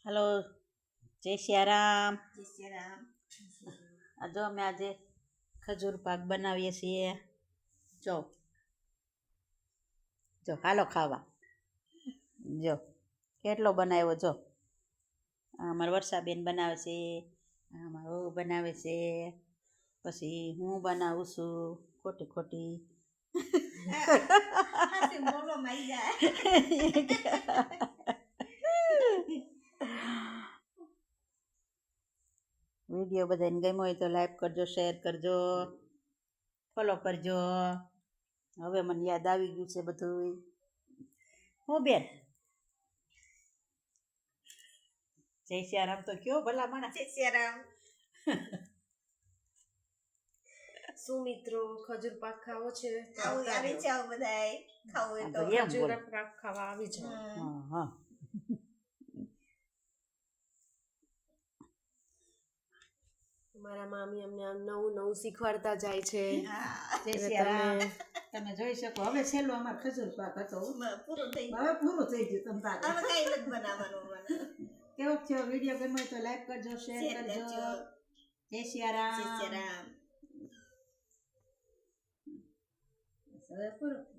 Hello, જય સિયારામ. જય શ્રી રામ. આ જો અમે આજે ખજૂર પાક બનાવીએ છીએ. જો જો હાલો ખાવા. જો કેટલો બનાવ્યો જો. આ અમારા વર્ષાબેન બનાવે છે, આ અમારા વહુ બનાવે છે, પછી હું બનાવું છું ખોટી ખોટી. હાથી મોલો માઈ જાય. વિડીયો બધાને ગમ્યો હોય તો લાઈક કરજો, શેર કરજો, ફોલો કરજો. હવે મને યાદ આવી ગયું છે બધું. હું બેન જય સિયારામ તો કયો ભલા માણસ. જય શ્રી રામ. શું મિત્રો ખજૂર પાક ખાવો છે? ખાવું આવી જાવ બધાય. ખાવું હોય તો એમ ખજૂર બોલ. પાક ખાવા આવી જાવ. હા હા મારા મામી અમને નવું નવું શીખવાડતા જાય છે. જય સિયારામ. તમે જોઈ શકો હવે છેલ્લો અમાર ખજૂર પાક હતો. પૂરું થઈ હવે પૂરું થઈ ગયું તમ તારે. હવે કઈ નથી બનાવવાનું. કેવો થયો વિડીયો ગમ્યો હોય તો લાઈક કરજો, શેર શેર કરજો. કરજો. જય સિયારામ. જય શ્રી રામ. હવે પૂરું.